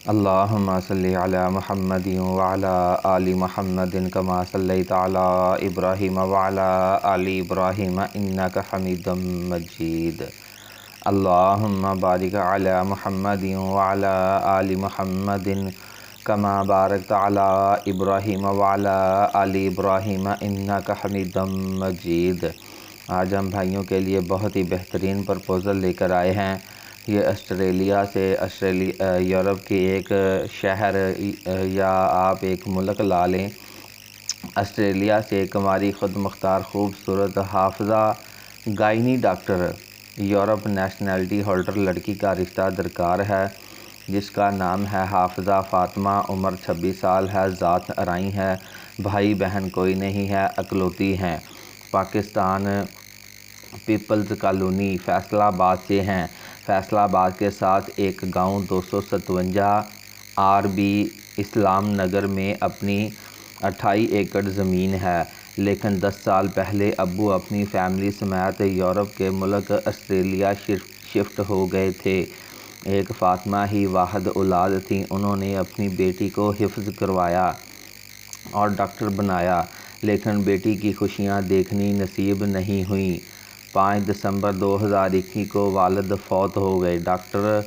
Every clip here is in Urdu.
اللہم صلی علی محمد وعلی آل محمد کما صلیت علی ابراہیم وعلی آل ابراہیم انک حمید مجید۔ اللہم بارک علی محمد وعلی آل محمد کما بارکت علی ابراہیم وعلی آل ابراہیم انک حمید مجید۔ آج ہم بھائیوں کے لیے بہت ہی بہترین پرپوزل لے کر آئے ہیں۔ یہ آسٹریلیا سے یورپ کی ایک شہر یا آپ ایک ملک لا لیں، آسٹریلیا سے ایک ہماری خود مختار خوبصورت حافظہ gynae doctor Europe nationality holder لڑکی کا رشتہ درکار ہے، جس کا نام ہے حافظہ فاطمہ، عمر 26 سال ہے، ذات ارائیں ہے، بھائی بہن کوئی نہیں ہے، اکلوتی ہیں، پاکستان پیپلز کالونی فیصل آباد سے ہیں۔ فیصل آباد کے ساتھ ایک گاؤں 257 RB اسلام نگر میں اپنی 28 ایکڑ زمین ہے، لیکن 10 سال پہلے ابو اپنی فیملی سمیت یورپ کے ملک آسٹریلیا شفٹ ہو گئے تھے۔ ایک فاطمہ ہی واحد اولاد تھی، انہوں نے اپنی بیٹی کو حفظ کروایا اور ڈاکٹر بنایا، لیکن بیٹی کی خوشیاں دیکھنی نصیب نہیں ہوئیں۔ 5 دسمبر 2021 کو والد فوت ہو گئے۔ ڈاکٹر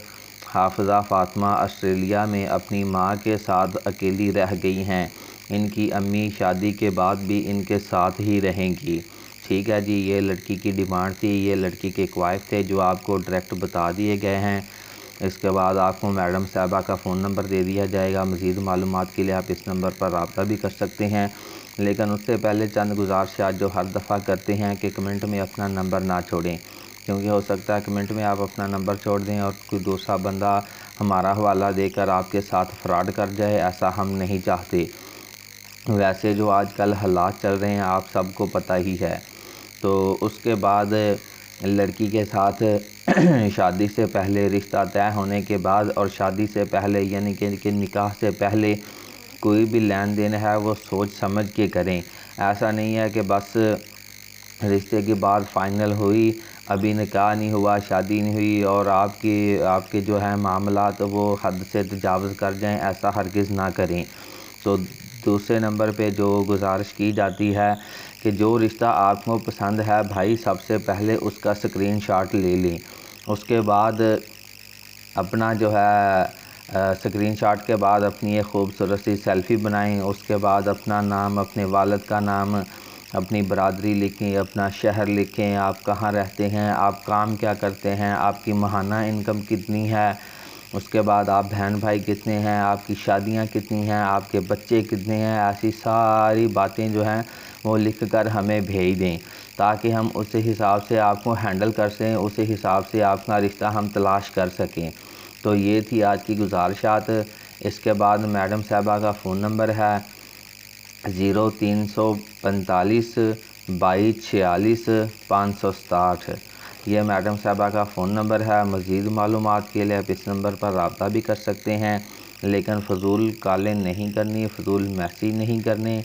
حافظہ فاطمہ آسٹریلیا میں اپنی ماں کے ساتھ اکیلی رہ گئی ہیں۔ ان کی امی شادی کے بعد بھی ان کے ساتھ ہی رہیں گی۔ ٹھیک ہے جی، یہ لڑکی کی ڈیمانڈ تھی، یہ لڑکی کے کوائف تھے جو آپ کو ڈائریکٹ بتا دیے گئے ہیں۔ اس کے بعد آپ کو میڈم صاحبہ کا فون نمبر دے دیا جائے گا، مزید معلومات کے لیے آپ اس نمبر پر رابطہ بھی کر سکتے ہیں۔ لیکن اس سے پہلے چند گزارشات جو ہر دفعہ کرتے ہیں کہ کمنٹ میں اپنا نمبر نہ چھوڑیں، کیونکہ ہو سکتا ہے کمنٹ میں آپ اپنا نمبر چھوڑ دیں اور کوئی دوسرا بندہ ہمارا حوالہ دے کر آپ کے ساتھ فراڈ کر جائے، ایسا ہم نہیں چاہتے۔ ویسے جو آج کل حالات چل رہے ہیں آپ سب کو پتہ ہی ہے۔ تو اس کے بعد لڑکی کے ساتھ شادی سے پہلے، رشتہ طے ہونے کے بعد اور شادی سے پہلے یعنی کہ نکاح سے پہلے کوئی بھی لین دین ہے وہ سوچ سمجھ کے کریں۔ ایسا نہیں ہے کہ بس رشتے کی بات فائنل ہوئی، ابھی نکاح نہیں ہوا، شادی نہیں ہوئی اور آپ کے جو ہیں معاملات وہ حد سے تجاوز کر جائیں، ایسا ہرگز نہ کریں۔ تو دوسرے نمبر پہ جو گزارش کی جاتی ہے کہ جو رشتہ آپ کو پسند ہے بھائی، سب سے پہلے اس کا اسکرین شاٹ لے لیں، اس کے بعد اپنا جو ہے اسکرین شاٹ کے بعد اپنی ایک خوبصورت سی سیلفی بنائیں، اس کے بعد اپنا نام، اپنے والد کا نام، اپنی برادری لکھیں، اپنا شہر لکھیں، آپ کہاں رہتے ہیں، آپ کام کیا کرتے ہیں، آپ کی ماہانہ انکم کتنی ہے، اس کے بعد آپ بہن بھائی کتنے ہیں، آپ کی شادیاں کتنی ہیں، آپ کے بچے کتنے ہیں، ایسی ساری باتیں جو ہیں وہ لکھ کر ہمیں بھیج دیں تاکہ ہم اس حساب سے آپ کو ہینڈل کر سکیں، اس حساب سے آپ کا رشتہ ہم تلاش کر سکیں۔ تو یہ تھی آج کی گزارشات۔ اس کے بعد میڈم صاحبہ کا فون نمبر ہے 0345 22 46 567۔ یہ میڈم صاحبہ کا فون نمبر ہے۔ مزید معلومات کے لیے آپ اس نمبر پر رابطہ بھی کر سکتے ہیں، لیکن فضول کالیں نہیں کرنی، فضول میسیج نہیں کرنے،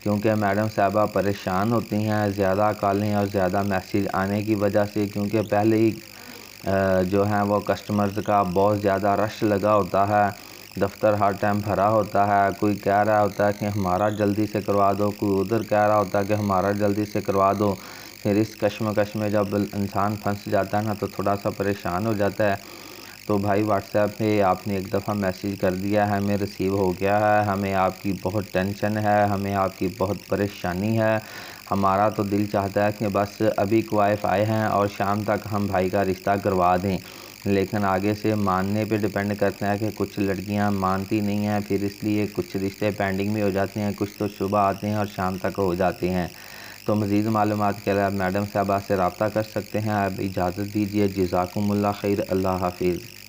کیونکہ میڈم صاحبہ پریشان ہوتی ہیں زیادہ کالیں اور زیادہ میسیج آنے کی وجہ سے، کیونکہ پہلے ہی جو ہیں وہ کسٹمرز کا بہت زیادہ رش لگا ہوتا ہے، دفتر ہر ٹائم بھرا ہوتا ہے، کوئی کہہ رہا ہوتا ہے کہ ہمارا جلدی سے کروا دو، کوئی ادھر کہہ رہا ہوتا ہے کہ ہمارا جلدی سے کروا دو۔ پھر اس کشمکش میں جب انسان پھنس جاتا ہے نا تو تھوڑا سا پریشان ہو جاتا ہے۔ تو بھائی واٹس ایپ پہ آپ نے ایک دفعہ میسیج کر دیا ہے، ہمیں ریسیو ہو گیا ہے، ہمیں آپ کی بہت ٹینشن ہے، ہمیں آپ کی بہت پریشانی ہے، ہمارا تو دل چاہتا ہے کہ بس ابھی کوائف آئے ہیں اور شام تک ہم بھائی کا رشتہ کروا دیں، لیکن آگے سے ماننے پہ ڈیپینڈ کرتے ہیں کہ کچھ لڑکیاں مانتی نہیں ہیں، پھر اس لیے کچھ رشتے پینڈنگ میں ہو جاتے ہیں، کچھ تو صبح آتے ہیں اور شام تک ہو جاتے ہیں۔ تو مزید معلومات کے لیے آپ میڈم صاحبہ سے رابطہ کر سکتے ہیں۔ اب اجازت دیجیے، جزاکم اللہ خیر، اللہ حافظ۔